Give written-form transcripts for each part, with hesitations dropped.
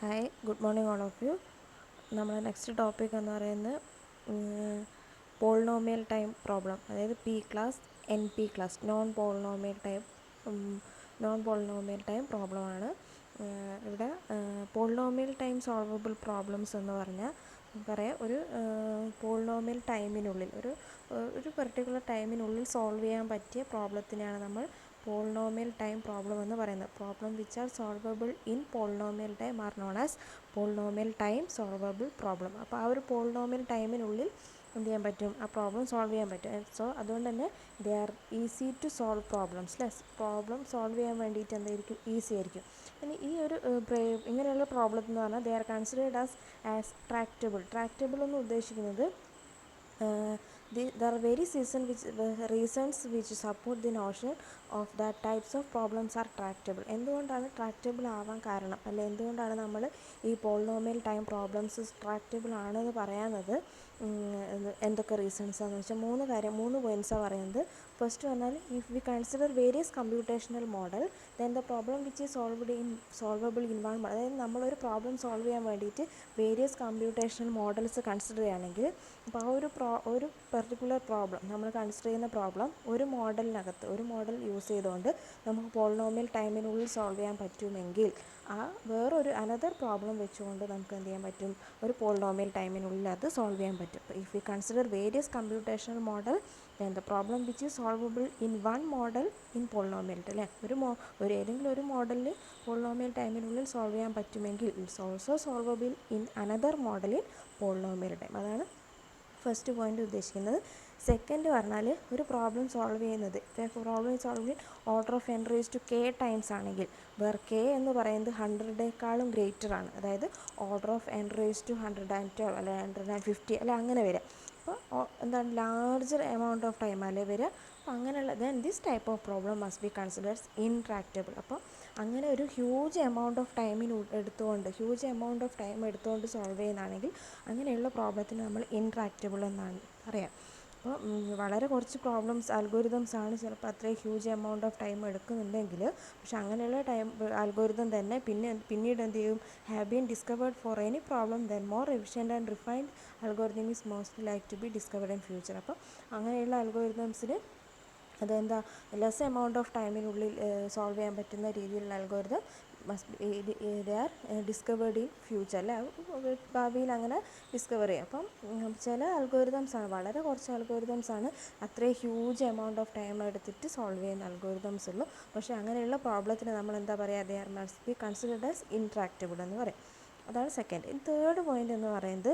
Hi, good morning all of you. നമ്മുടെ next topic എന്ന് പറയുന്നത് പോളിനോമിയൽ ടൈം പ്രോബ്ലം, അതായത് P class N P class non polynomial time പ്രോബ്ലമാണ്. ഇവിടെ polynomial time solvable problems എന്ന് പറഞ്ഞാൽ നമുക്കറിയാം, ഒരു പോളിനോമിയൽ ടൈമിനുള്ളിൽ ഒരു പെർട്ടിക്കുലർ ടൈമിനുള്ളിൽ സോൾവ് ചെയ്യാൻ പറ്റിയ പ്രോബ്ലത്തിനെയാണ് നമ്മൾ പോളിനോമിയൽ ടൈം പ്രോബ്ലം എന്ന് പറയുന്നത്. Problem which are solvable in polynomial time are known as polynomial time solvable problem. അപ്പോൾ ആ ഒരു പോളിനോമിയൽ ടൈമിനുള്ളിൽ എന്ത് ചെയ്യാൻ പറ്റും, ആ പ്രോബ്ലം സോൾവ് ചെയ്യാൻ പറ്റും. സോ അതുകൊണ്ട് തന്നെ they are easy to solve problems. Problem solve ചെയ്യാൻ വേണ്ടിയിട്ട് എന്തായിരിക്കും, ഈസി ആയിരിക്കും. ഇനി ഈ ഒരു ഇങ്ങനെയുള്ള പ്രോബ്ലം എന്ന് പറഞ്ഞാൽ they are considered as tractable എന്ന് ഉദ്ദേശിക്കുന്നത് there are various reasons which support the notion of that types of problems are tractable. എന്തുകൊണ്ടാണ് ട്രാക്റ്റബിൾ ആവാൻ കാരണം, അല്ലെ എന്തുകൊണ്ടാണ് നമ്മൾ ഈ പോളിനോമിയൽ ടൈം പ്രോബ്ലംസ് ട്രാക്റ്റബിൾ ആണെന്ന് പറയുന്നത്, എന്തൊക്കെ റീസൺസാണെന്ന് വെച്ചാൽ മൂന്ന് പോയിൻറ്റ്സാണ് പറയുന്നത്. ഫസ്റ്റ് പറഞ്ഞാൽ, if we consider various computational model then the problem which is solvable in one. അതായത് നമ്മളൊരു പ്രോബ്ലം സോൾവ് ചെയ്യാൻ വേണ്ടിയിട്ട് വേരിയസ് കമ്പ്യൂട്ടേഷണൽ മോഡൽസ് കൺസിഡർ ചെയ്യുകയാണെങ്കിൽ, അപ്പോൾ ആ ഒരു പെർട്ടിക്കുലർ പ്രോബ്ലം നമ്മൾ കൺസിഡർ ചെയ്യുന്ന പ്രോബ്ലം ഒരു മോഡൽ യൂസ് ചെയ്തുകൊണ്ട് നമുക്ക് പോളിനോമിയൽ ടൈമിനുള്ളിൽ സോൾവ് ചെയ്യാൻ പറ്റുമെങ്കിൽ, ആ വേറൊരു അനദർ പ്രോബ്ലം വെച്ചുകൊണ്ട് നമുക്ക് എന്ത് ചെയ്യാൻ പറ്റും, ഒരു പോളിനോമിയൽ ടൈമിനുള്ളിൽ അത് സോൾവ് ചെയ്യാൻ പറ്റും. If we consider various computational model then the problem which is solvable in one model in polynomial, അല്ലേ, ഏതെങ്കിലും ഒരു മോഡലിൽ പോളിനോമിയൽ ടൈമിനുള്ളിൽ സോൾവ് ചെയ്യാൻ പറ്റുമെങ്കിൽ it's also solvable in another model in polynomial time. അതാണ് ഫസ്റ്റ് പോയിൻ്റ് ഉദ്ദേശിക്കുന്നത്. സെക്കൻഡ് പറഞ്ഞാൽ, ഒരു പ്രോബ്ലം സോൾവ് ചെയ്യുന്നത് order of n raised to k times ആണെങ്കിൽ, വേർ k എന്ന് പറയുന്നത് 100േക്കാളും ഗ്രേറ്റർ ആണ്, അതായത് order of n raised to 112 അല്ലെ 150 അല്ലെ അങ്ങനെ വരിക. അപ്പോൾ എന്താണ്, ലാർജർ എമൗണ്ട് ഓഫ് ടൈം അല്ലേ വരിക. അപ്പോൾ അങ്ങനെയുള്ള then this type of problem must be considered intractable. അപ്പോൾ അങ്ങനെ ഒരു ഹ്യൂജ് എമൗണ്ട് ഓഫ് ടൈം എടുത്തുകൊണ്ട് സോൾവ് ചെയ്യുന്നതാണെങ്കിൽ അങ്ങനെയുള്ള പ്രോബ്ലത്തിന് നമ്മൾ ഇൻട്രാക്റ്റബിൾ എന്നാണ് പറയാം. അപ്പോൾ വളരെ കുറച്ച് അൽഗോരിതംസ് ആണ് ചിലപ്പോൾ അത്രയും ഹ്യൂജ് എമൗണ്ട് ഓഫ് ടൈം എടുക്കുന്നുണ്ടെങ്കിൽ, പക്ഷെ അങ്ങനെയുള്ള അൽഗോരിതം തന്നെ പിന്നീട് എന്ത് ചെയ്യും, have been discovered for any problem then more efficient and refined algorithm is mostly like to be discovered in future. അപ്പോൾ അങ്ങനെയുള്ള അൽഗോരിതംസിന് അതെന്താ, ലെസ് എമൗണ്ട് ഓഫ് ടൈമിനുള്ളിൽ സോൾവ് ചെയ്യാൻ പറ്റുന്ന രീതിയിലുള്ള algorithm they are discovered in future, അല്ലേ, ഭാവിയിൽ അങ്ങനെ ഡിസ്കവർ ചെയ്യും. അപ്പം ചില അൽഗോരിതംസാണ്, വളരെ കുറച്ച് അൽഗോരിതംസാണ് അത്രയും ഹ്യൂജ് എമൗണ്ട് ഓഫ് ടൈം എടുത്തിട്ട് സോൾവ് ചെയ്യുന്ന അൽഗോരിതംസ് ഉള്ളൂ. പക്ഷേ അങ്ങനെയുള്ള പ്രോബ്ലത്തിന് നമ്മൾ എന്താ പറയുക, they are must be considered as intractable എന്ന് പറയും. അതാണ് സെക്കൻഡ്. തേർഡ് പോയിൻ്റ് എന്ന് പറയുന്നത്,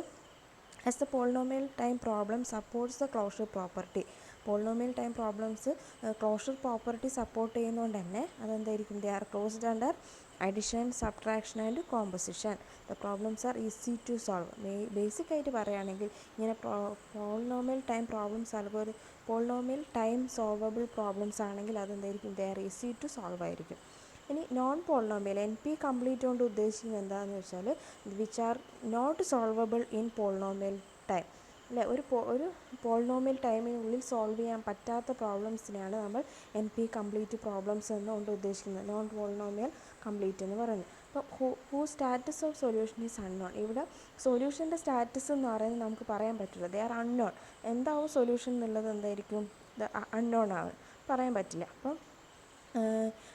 as the polynomial time problem supports the closure property. Polynomial time problems closure property support ചെയ്യുന്നതുകൊണ്ട് തന്നെ അതെന്തായിരിക്കും, they are closed under addition, subtraction and composition. The problems are easy to solve. ബേസിക്കായിട്ട് പറയുകയാണെങ്കിൽ ഇങ്ങനെ polynomial time solvable problems ആണെങ്കിൽ അതെന്തായിരിക്കും, they are easy to solve ആയിരിക്കും. ഇനി നോൺ പോളിനോമിയൽ NP കംപ്ലീറ്റ് കൊണ്ട് ഉദ്ദേശിക്കുന്നത് എന്താണെന്ന് വെച്ചാൽ, which are not solvable in polynomial time, അല്ലേ, ഒരു പോളിനോമിയൽ ടൈമിനുള്ളിൽ സോൾവ് ചെയ്യാൻ പറ്റാത്ത പ്രോബ്ലംസിനെയാണ് നമ്മൾ NP കംപ്ലീറ്റ് പ്രോബ്ലംസ് എന്നുകൊണ്ട് ഉദ്ദേശിക്കുന്നത്, നോൺ പോളിനോമിയൽ കംപ്ലീറ്റ് എന്ന് പറയുന്നത്. അപ്പോൾ who status of solution is unknown. ഇവിടെ സൊല്യൂഷൻ്റെ സ്റ്റാറ്റസ് എന്ന് പറയുന്നത് നമുക്ക് പറയാൻ പറ്റില്ല, ദേ ആർ അൺനോൺ. എന്താവും സൊല്യൂഷൻ എന്നുള്ളത് എന്തായിരിക്കും, അൺനോൺ ആണ്, പറയാൻ പറ്റില്ല.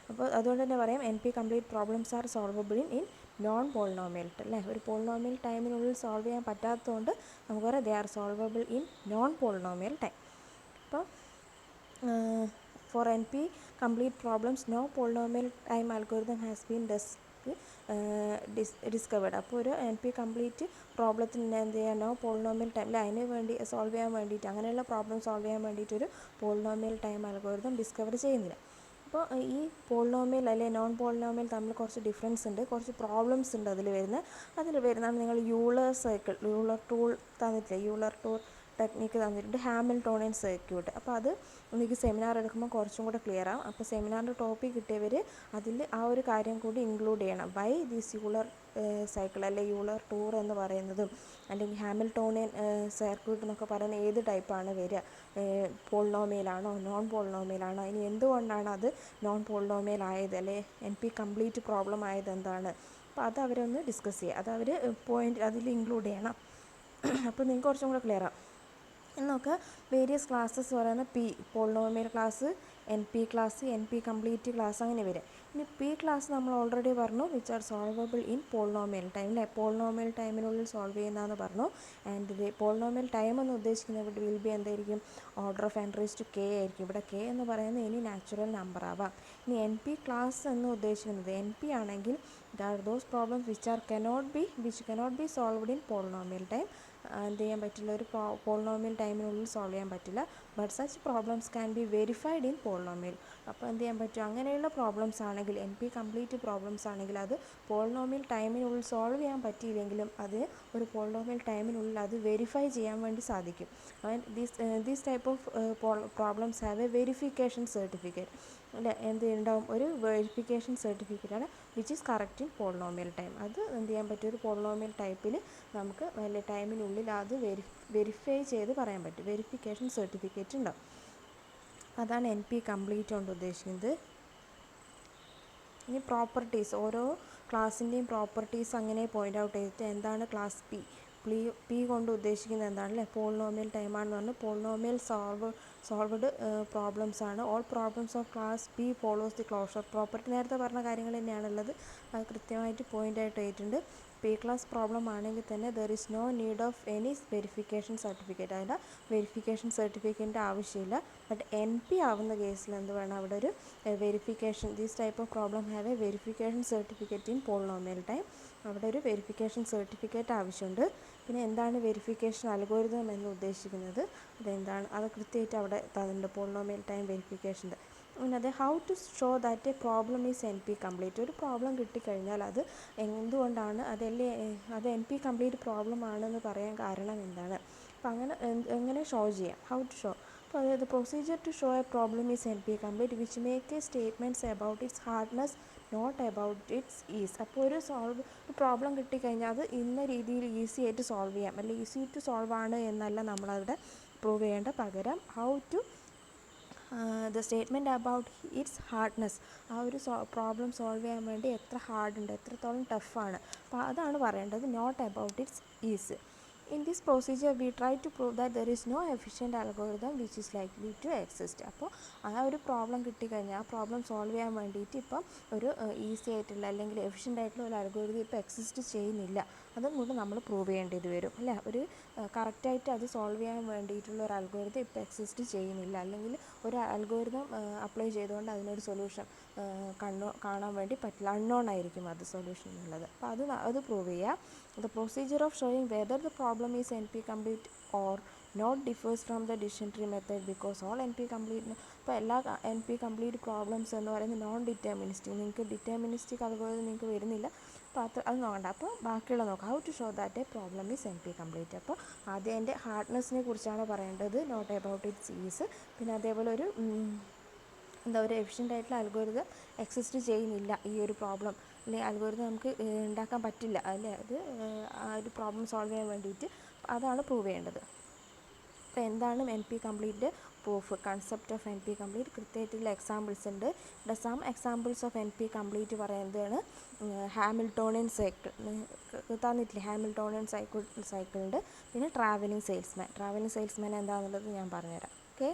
അപ്പോൾ അതുകൊണ്ട് തന്നെ പറയാം, NP complete problems are solvable in non polynomial, അല്ലേ, ഒരു പോളിനോമിയൽ ടൈമിനുള്ളിൽ സോൾവ് ചെയ്യാൻ പറ്റാത്തതുകൊണ്ട് നമുക്ക് പറയാം they are solvable in non polynomial time. അപ്പോൾ for NP complete problems no polynomial time algorithm has been discovered. അപ്പോൾ ഒരു NP കംപ്ലീറ്റ് പ്രോബ്ലത്തിന് എന്ത് ചെയ്യാൻ, നോ പോളിനോമിയൽ ടൈം, അല്ല, അതിന് വേണ്ടി സോൾവ് ചെയ്യാൻ വേണ്ടിയിട്ട്, അങ്ങനെയുള്ള പ്രോബ്ലം സോൾവ് ചെയ്യാൻ വേണ്ടിയിട്ടൊരു പോളിനോമിയൽ ടൈം അൽഗോരിതം ഡിസ്കവർ ചെയ്യുന്നില്ല. അപ്പോൾ ഈ പോളിനോമിയൽ അല്ലെ നോൺ പോളിനോമിയൽ തമ്മിൽ കുറച്ച് ഡിഫറൻസ് ഉണ്ട്, കുറച്ച് പ്രോബ്ലംസ് ഉണ്ട് അതിൽ വരുന്നതാണ് നിങ്ങൾ യൂളർ ടൂൾ തന്നിട്ടില്ല, യൂളർ ടൂൾ ടെക്നിക്ക് തന്നിട്ടുണ്ട്, ഹാമിൽട്ടോണിയൻ സർക്യൂട്ട്. അപ്പോൾ അത് നിങ്ങൾക്ക് സെമിനാർ എടുക്കുമ്പോൾ കുറച്ചും കൂടെ ക്ലിയർ ആവും. അപ്പോൾ സെമിനാറിൻ്റെ ടോപ്പിക് കിട്ടിയവർ അതിൽ ആ ഒരു കാര്യം കൂടി ഇൻക്ലൂഡ് ചെയ്യണം. വൈ ദിസ് യൂളർ സൈക്കിൾ അല്ലെ യൂളർ ടൂർ എന്ന് പറയുന്നതും, അല്ലെങ്കിൽ ഹാമിൽട്ടോണിയൻ സർക്യൂട്ട് എന്നൊക്കെ പറയുന്ന ഏത് ടൈപ്പാണ് വരിക, പോളിനോമിയലാണോ നോൺ പോളിനോമിയലാണോ, ഇനി എന്തുകൊണ്ടാണ് അത് നോൺ പോളിനോമിയൽ ആയത്, അല്ലെ NP കംപ്ലീറ്റ് പ്രോബ്ലം ആയത് എന്താണ്. അപ്പോൾ അത് അവരൊന്ന് ഡിസ്കസ് ചെയ്യുക, അത് അവർ പോയിൻ്റ് അതിൽ ഇൻക്ലൂഡ് ചെയ്യണം. അപ്പോൾ നിങ്ങൾക്ക് കുറച്ചും കൂടെ ക്ലിയർ ആവും. എന്നൊക്കെ വേരിയസ് ക്ലാസ്സസ് പറയുന്ന P polynomial class, N P class, N P complete class അങ്ങനെ വരും. ഇനി പി ക്ലാസ് നമ്മൾ ഓൾറെഡി പറഞ്ഞു, which are solvable in polynomial time അല്ലേ, പോളിനോമിയൽ ടൈമിനുള്ളിൽ സോൾവ് ചെയ്യുന്നതെന്ന് പറഞ്ഞു. ആൻഡ് ഇത് പോളിനോമിയൽ ടൈം എന്ന് ഉദ്ദേശിക്കുന്നത് ഇവിടെ വിൽ ബി എന്തായിരിക്കും, order of n raise to k ആയിരിക്കും. ഇവിടെ k എന്ന് പറയുന്നത് ഇനി നാച്ചുറൽ നമ്പർ ആവാം. ഇനി എൻ പി ക്ലാസ് എന്ന് ഉദ്ദേശിക്കുന്നത് എൻ പി ആണെങ്കിൽ those problems which cannot be solved in polynomial time. എന്ത് ചെയ്യാൻ പറ്റില്ല, ഒരു പോളിനോമിയൽ ടൈമിനുള്ളിൽ സോൾവ് ചെയ്യാൻ പറ്റില്ല. But such problems can be verified in polynomial. അപ്പോൾ എന്ത് ചെയ്യാൻ പറ്റും, അങ്ങനെയുള്ള പ്രോബ്ലംസ് ആണെങ്കിൽ എൻ പി കംപ്ലീറ്റ് പ്രോബ്ലംസ് ആണെങ്കിൽ അത് പോളിനോമിയൽ ടൈമിനുള്ളിൽ സോൾവ് ചെയ്യാൻ പറ്റിയില്ലെങ്കിലും അത് ഒരു പോളിനോമിയൽ ടൈമിനുള്ളിൽ അത് വെരിഫൈ ചെയ്യാൻ വേണ്ടി സാധിക്കും. These type of problems have a verification certificate അല്ലേ, എന്ത് ഉണ്ടാവും, ഒരു വെരിഫിക്കേഷൻ സർട്ടിഫിക്കറ്റാണ് which is correct in polynomial time. അത് എന്ത് ചെയ്യാൻ പറ്റും, ഒരു പോളിനോമിയൽ ടൈപ്പിൽ നമുക്ക് വലിയ ടൈമിനുള്ളിൽ അത് വെരിഫൈ ചെയ്ത് പറയാൻ പറ്റും, വെരിഫിക്കേഷൻ സർട്ടിഫിക്കറ്റ് ഉണ്ടാവും. അതാണ് എൻ പി കംപ്ലീറ്റ് കൊണ്ട് ഉദ്ദേശിക്കുന്നത്. ഇനി പ്രോപ്പർട്ടീസ്, ഓരോ ക്ലാസ്സിൻ്റെയും പ്രോപ്പർട്ടീസ് അങ്ങനെ പോയിൻ്റ് ഔട്ട് ചെയ്തിട്ട് എന്താണ് ക്ലാസ് പി കൊണ്ട് ഉദ്ദേശിക്കുന്നത് എന്താണ് അല്ലേ, പോളിനോമിയൽ ടൈമാണെന്ന് പറഞ്ഞു. പോളിനോമിയൽ സോൾവ്ഡ് പ്രോബ്ലംസ് ആണ്. All problems of class P follows the closure property. നേരത്തെ പറഞ്ഞ കാര്യങ്ങൾ തന്നെയാണുള്ളത്, അത് കൃത്യമായിട്ട് പോയിൻ്റ് ആയിട്ട് എഴുതിയിട്ടുണ്ട്. പി ക്ലാസ് പ്രോബ്ലം ആണെങ്കിൽ തന്നെ there is no need of any verification certificate, അതിൻ്റെ വെരിഫിക്കേഷൻ സർട്ടിഫിക്കറ്റിൻ്റെ ആവശ്യമില്ല. ബട്ട് എൻ പി ആവുന്ന കേസിൽ എന്ത് വേണം, അവിടെ ഒരു verification, these type of problem have a verification certificate in polynomial time. അവിടെ ഒരു വെരിഫിക്കേഷൻ സർട്ടിഫിക്കറ്റ് ആവശ്യമുണ്ട്. പിന്നെ എന്താണ് വെരിഫിക്കേഷൻ അൽഗോരിതം എന്ന് ഉദ്ദേശിക്കുന്നത്, അതെന്താണ്, അത് കൃത്യമായിട്ട് അവിടെ തന്നിട്ടുണ്ട് പോളിനോമിയൽ ടൈം വെരിഫിക്കേഷൻ്റെ. പിന്നെ അത് how to show that a problem is N P complete. ഒരു പ്രോബ്ലം കിട്ടിക്കഴിഞ്ഞാൽ അത് എന്തുകൊണ്ടാണ് അത് എൻ പി കംപ്ലീറ്റ് പ്രോബ്ലം ആണെന്ന് പറയാൻ കാരണം എന്താണ്. അപ്പോൾ അങ്ങനെ എങ്ങനെ ഷോ ചെയ്യാം, ഹൗ ടു ഷോ. അപ്പോൾ അതായത് procedure to show a problem is N P complete which make a statements about its hardness not about its ease. അപ്പോൾ ഒരു പ്രോബ്ലം കിട്ടിക്കഴിഞ്ഞാൽ അത് ഇന്ന രീതിയിൽ ഈസി ആയിട്ട് സോൾവ് ചെയ്യാം, അല്ലെങ്കിൽ ഈസി ടു സോൾവ് ആണ് എന്നല്ല നമ്മളവിടെ പ്രൂവ് ചെയ്യേണ്ട, പകരം how to the statement about its hardness, ആ ഒരു പ്രോബ്ലം സോൾവ് ചെയ്യാൻ വേണ്ടി എത്ര ഹാർഡുണ്ട്, എത്രത്തോളം ടഫാണ്, അപ്പോൾ അതാണ് പറയേണ്ടത്, not about its ease. In this procedure we try to prove that there is no efficient algorithm which is likely to exist. അപ്പോൾ ആ ഒരു പ്രോബ്ലം കിട്ടിക്കഴിഞ്ഞാൽ ആ പ്രോബ്ലം സോൾവ് ചെയ്യാൻ വേണ്ടിയിട്ട് ഇപ്പം ഒരു ഈസി ആയിട്ടുള്ള അല്ലെങ്കിൽ എഫിഷ്യൻ്റ് ആയിട്ടുള്ള ഒരു അൽഗോരിതം ഇപ്പോൾ എക്സിസ്റ്റ് ചെയ്യുന്നില്ല, അതും കൂടെ നമ്മൾ പ്രൂവ് ചെയ്യേണ്ടത് വരും അല്ലേ. ഒരു കറക്റ്റായിട്ട് അത് സോൾവ് ചെയ്യാൻ വേണ്ടിയിട്ടുള്ള ഒരു അൽഗോരിതം ഇപ്പോൾ എക്സിസ്റ്റ് ചെയ്യുന്നില്ല, അല്ലെങ്കിൽ ഒരു അൽഗോരിതം അപ്ലൈ ചെയ്തുകൊണ്ട് അതിനൊരു സൊല്യൂഷൻ കാണാൻ വേണ്ടി പറ്റില്ല, അൺനോൺ ആയിരിക്കും അത് സൊല്യൂഷൻ എന്നുള്ളത്. അപ്പോൾ അത് പ്രൂവ് ചെയ്യുക. The procedure of showing whether the problem is NP complete or not differs from the decision tree method because all NP complete, ഇപ്പോൾ എല്ലാ NP complete പ്രോബ്ലംസ് എന്ന് പറയുന്നത് നോൺ ഡിറ്റർമിനിസ്റ്റിക്, നിങ്ങൾക്ക് ഡിറ്റർമിനിസ്റ്റിക് അൽഗോരിതം നിങ്ങൾക്ക് വരുന്നില്ല, അപ്പോൾ അത് നോക്കണ്ട. അപ്പോൾ ബാക്കിയുള്ള നോക്കാം, how to show that a problem is NP complete. അപ്പോൾ ആദ്യം അതിൻ്റെ ഹാർഡ്നെസ്സിനെ കുറിച്ചാണ് പറയേണ്ടത്, നോട്ട് അബൌട്ട് ഇറ്റ്സ് ഈസ്. പിന്നെ അതേപോലെ ഒരു എഫിഷ്യൻ്റ് ആയിട്ടുള്ള അൽഗോരിതം എക്സിസ്റ്റ് ചെയ്യുന്നില്ല, ഈ ഒരു പ്രോബ്ലം അല്ലെങ്കിൽ അൽഗോരിതം നമുക്ക് ഉണ്ടാക്കാൻ പറ്റില്ല അല്ലേ, അത് ആ ഒരു പ്രോബ്ലം സോൾവ് ചെയ്യാൻ വേണ്ടിയിട്ട്, അതാണ് പ്രൂവ് ചെയ്യേണ്ടത്. അപ്പോൾ എന്താണ് N P complete proof, concept of N P complete, കൃത്യമായിട്ടുള്ള എക്സാമ്പിൾസ് ഉണ്ട്. ഇവിടെ some examples of N P complete പറയുന്നതാണ് ഹാമിൽട്ടോണിയൻ സൈക്കിൾ തന്നിട്ടില്ല, ഹാമിൽട്ടോണിയൻ സൈക്കിൾ ഉണ്ട്. പിന്നെ ട്രാവലിംഗ് സെയിൽസ്മാൻ എന്താണെന്നുള്ളത് ഞാൻ പറഞ്ഞുതരാം. ഓക്കെ.